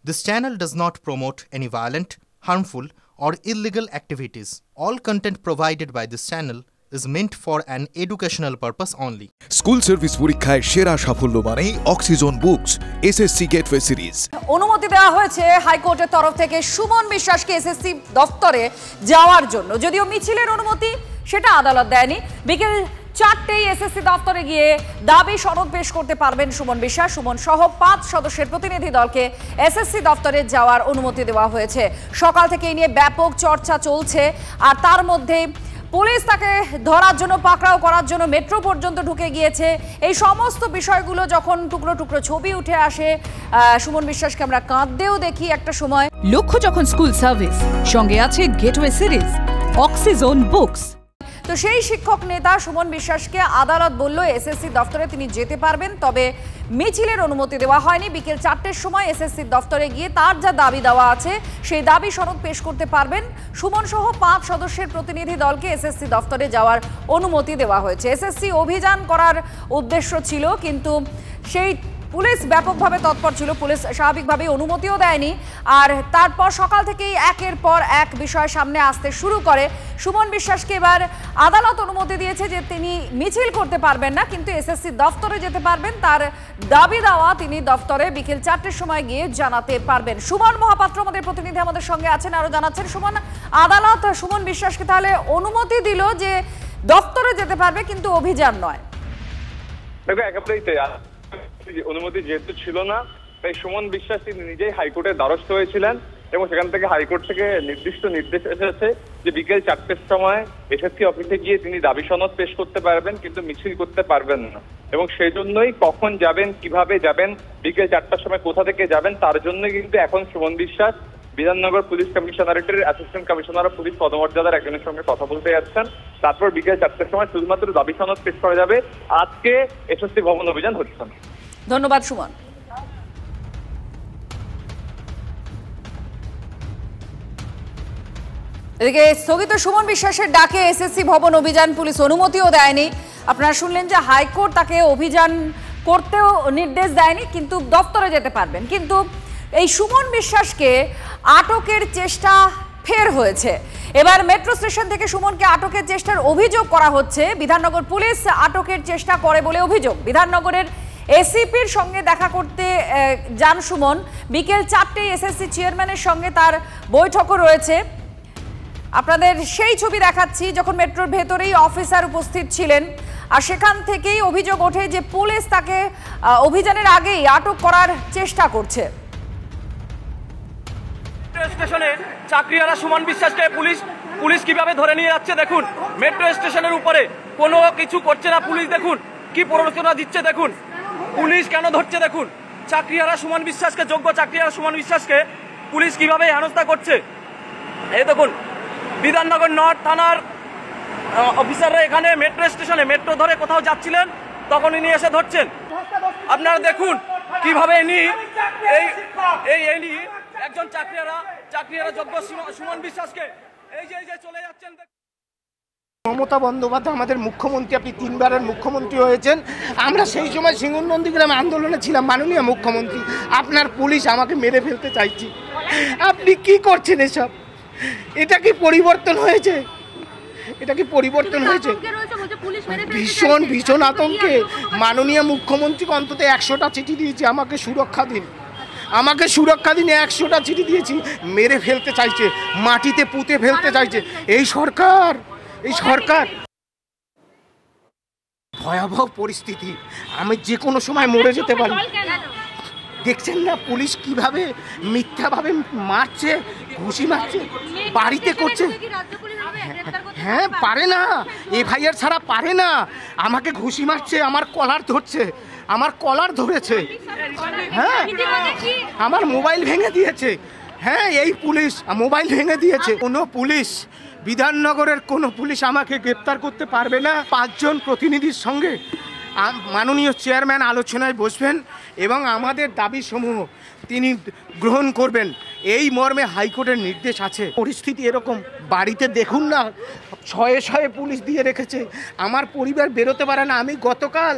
This channel does not promote any violent, harmful, or illegal activities. All content provided by this channel is meant for an educational purpose only. School service পরীক্ষায় সেরা সাফল্য মানে oxygen books SSC gateway series. অনুমতি দেওয়া হয়েছে হাইকোর্টের তরফ থেকে সুমন বিশ্বাসকে এসএসসি দফতরে যাওয়ার জন্য। যদিও মিছিলের অনুমতি সেটা আদালত দেয়নি। বিকেল 4টেই এসএসসি দফতরে গিয়ে দাবি সনদ পেশ করতে পারবেন সুমন বিশ্বাস। সুমন সহ 5 সদস্যের প্রতিনিধি দলকে এসএসসি দফতরে যাওয়ার অনুমতি দেওয়া হয়েছে। সকাল থেকে এই নিয়ে ব্যাপক চর্চা চলছে, আর তার মধ্যে পুলিশ তাকে ধরার জন্য, পাকড়াও করার জন্য মেট্রো পর্যন্ত ঢুকে গিয়েছে। এই সমস্ত বিষয়গুলো যখন টুকরো টুকরো ছবি উঠে আসে, সুমন বিশ্বাসকে আমরা কাঁদতেও দেখি একটা সময়। লক্ষ্য যখন স্কুল সার্ভিস, সঙ্গে আছে গেটওয়ে সিরিজ, অক্সিজন বুকস। তো সেই শিক্ষক নেতা সুমন বিশ্বাসকে আদালত বলল এসএসসি দফতরে তিনি যেতে পারবেন, তবে মিছিলের অনুমতি দেওয়া হয়নি। বিকেল 4টের সময় এসএসসি দফতরে গিয়ে তার যা দাবি দেওয়া আছে সেই দাবি সনদ পেশ করতে পারবেন। সুমন সহ 5 সদস্যের প্রতিনিধি দলকে এসএসসি দফতরে যাওয়ার অনুমতি দেওয়া হয়েছে। এসএসসি অভিযান করার উদ্দেশ্য ছিল, কিন্তু সেই পুলিশ ব্যাপকভাবে তৎপর ছিল। পুলিশ স্বাভাবিকভাবেই অনুমতিও দেয়নি। আর তারপর সকাল থেকেই একের পর এক বিষয় সামনে আসতে শুরু করে। সুমন বিশ্বাসকে এবার আদালত অনুমতি দিয়েছে যে তিনি মিছিল করতে পারবেন না, কিন্তু এসএসসি দফতরে যেতে পারবেন। তার দাবি দেওয়া তিনি দফতরে বিকেল 4টের সময় গিয়ে জানাতে পারবেন। সুমন মহাপাত্র আমাদের প্রতিনিধি আমাদের সঙ্গে আছেন, আরও জানাচ্ছেন। সুমন, আদালত সুমন বিশ্বাসকে তাহলে অনুমতি দিল যে দফতরে যেতে পারবে, কিন্তু অভিযান নয়। অনুমতি যেহেতু ছিল না, তাই সুমন বিশ্বাস তিনি নিজেই হাইকোর্টের দ্বারস্থ হয়েছিলেন এবং সেখান থেকে হাইকোর্ট থেকে নির্দিষ্ট নির্দেশ এসেছে যে বিকেল 4টের সময় এসএসসি অফিসে গিয়ে তিনি দাবি সনদ পেশ করতে পারবেন, কিন্তু মিছিল করতে পারবেন না। এবং সেই জন্যই কখন যাবেন, কিভাবে যাবেন, বিকেল 4টার সময় কোথা থেকে যাবেন, তার জন্য কিন্তু এখন সুমন বিশ্বাস বিধাননগর পুলিশ কমিশনারেটের অ্যাসিস্ট্যান্ট কমিশনার অফ পুলিশ পদমর্যাদার একজনের সঙ্গে কথা বলতে যাচ্ছেন। তারপর বিকেল 4টের সময় শুধুমাত্র দাবি সনদ পেশ করা যাবে। আজকে এসএসসি ভবন অভিযান হচ্ছে না। ধন্যবাদ সুমন। এদিকে স্থগিত সুমন বিশ্বাসের ডাকে এসএসসি ভবন অভিযান পুলিশ অনুমতিও দেয়নি। আপনারা শুনলেন যে হাইকোর্ট তাকে অভিযান করতেও নির্দেশ দেয়নি, কিন্তু দফতরে যেতে পারবেন। কিন্তু এই সুমন বিশ্বাসকে আটকের চেষ্টা ফের হয়েছে। এবার মেট্রো স্টেশন থেকে সুমনকে আটকের চেষ্টার অভিযোগ করা হচ্ছে। বিধাননগর পুলিশ আটকের চেষ্টা করে বলে অভিযোগ। বিধাননগরের এসিপির সঙ্গে দেখা করতে যান সুমন। বিকেল 4টেই এসএসসি চেয়ারম্যানের সঙ্গে তার বৈঠকও রয়েছে। আপনাদের সেই ছবি দেখাচ্ছি যখন মেট্রোর ভেতরেই অফিসার উপস্থিত ছিলেন। আর সেখান থেকেই অভিযোগ ওঠে যে পুলিশ তাকে অভিযানের আগেই আটক করার চেষ্টা করছে। মেট্রো স্টেশনে চাকরিহারা সুমন বিশ্বাসকে পুলিশ কিভাবে ধরে নিয়ে যাচ্ছে দেখুন। মেট্রো স্টেশনের উপরে কোনো কিছু করছে না পুলিশ, দেখুন কি প্ররোচনা দিচ্ছে, দেখুন পুলিশ কেন ধরছে, দেখুন চাকরিহারা সুমন বিশ্বাসকে, যোগ্য চাকরিহারা সুমন বিশ্বাসকে পুলিশ কিভাবে হেনস্থা করছে। এই দেখুন বিধাননগর নর্থ থানার অফিসাররা এখানে মেট্রো স্টেশনে মেট্রো ধরে কোথাও যাচ্ছিলেন, তখন ইনি এসে ধরছেন। আপনারা দেখুন কিভাবে ইনি একজন চাকরিহারা যোগ্য সুমন বিশ্বাসকে এই যে চলে যাচ্ছেন। মমতা বন্দ্যোপাধ্যায় আমাদের মুখ্যমন্ত্রী, আপনি 3বারের মুখ্যমন্ত্রী হয়েছেন। আমরা সেই সময় সিঙ্গুর নন্দীগ্রামে আন্দোলনে ছিলাম, মাননীয় মুখ্যমন্ত্রী। আপনার পুলিশ আমাকে মেরে ফেলতে চাইছে। আপনি কি করছেন এসব? এটা কি পরিবর্তন হয়েছে? এটা কি পরিবর্তন হয়েছে? ভীষণ আতঙ্কে মাননীয় মুখ্যমন্ত্রীকে অন্তত 100টা চিঠি দিয়েছি, আমাকে সুরক্ষা দিন, আমাকে সুরক্ষা দিন। 100টা চিঠি দিয়েছি। মেরে ফেলতে চাইছে, মাটিতে পুঁতে ফেলতে চাইছে এই সরকার। ভয়াবহ পরিস্থিতি, আমি যে কোনো সময় মরে যেতে পারি। দেখছেন না পুলিশ কিভাবে মিথ্যাভাবে মারছে, ঘুষি মারছে, বাড়িতে করছে। হ্যাঁ পারে না, এফআইআর ছাড়া পারে না। আমাকে ঘুষি মারছে, আমার কলার ধরছে, আমার কলার ধরেছে। হ্যাঁ আমার মোবাইল ভেঙে দিয়েছে। হ্যাঁ এই পুলিশ মোবাইল ভেঙে দিয়েছে। কোনো পুলিশ, বিধাননগরের কোনো পুলিশ আমাকে গ্রেপ্তার করতে পারবে না। 5 জন প্রতিনিধির সঙ্গে মাননীয় চেয়ারম্যান আলোচনায় বসবেন এবং আমাদের দাবিসমূহ তিনি গ্রহণ করবেন, এই মর্মে হাইকোর্টের নির্দেশ আছে। পরিস্থিতি এরকম, বাড়িতে দেখুন না শয়ে পুলিশ দিয়ে রেখেছে। আমার পরিবার বেরোতে পারে না। আমি গতকাল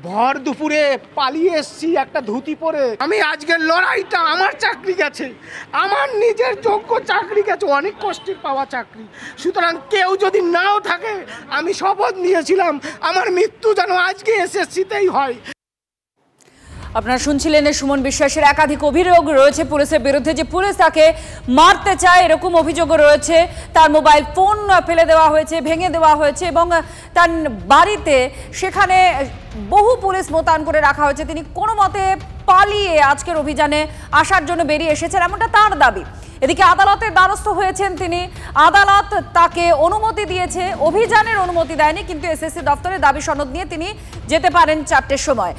ভর দুপুরে পালিয়ে এসছি একটা ধুতি পরে। আমি আজকের লড়াইটা, আমার চাকরি গেছে, আমার নিজের যোগ্য চাকরি গেছে, অনেক কষ্টের পাওয়া চাকরি। সুতরাং কেউ যদি নাও থাকে, আমি শপথ নিয়েছিলাম আমার মৃত্যু যেন আজকে এসএসসিতেই হয়। আপনারা শুনছিলেন সুমন বিশ্বাসের একাধিক অভিযোগ রয়েছে পুলিশের বিরুদ্ধে, যে পুলিশ তাকে মারতে চায় এরকম অভিযোগও রয়েছে। তার মোবাইল ফোন ফেলে দেওয়া হয়েছে, ভেঙে দেওয়া হয়েছে এবং তার বাড়িতে সেখানে বহু পুলিশ মোতায়েন করে রাখা হয়েছে। তিনি কোনো মতে পালিয়ে আজকের অভিযানে আসার জন্য বেরিয়ে এসেছেন, এমনটা তার দাবি। এদিকে আদালতের দ্বারস্থ হয়েছেন তিনি। আদালত তাকে অনুমতি দিয়েছে, অভিযানের অনুমতি দেয়নি, কিন্তু এসএসসি দপ্তরের দাবি সনদ নিয়ে তিনি যেতে পারেন 4টের সময়।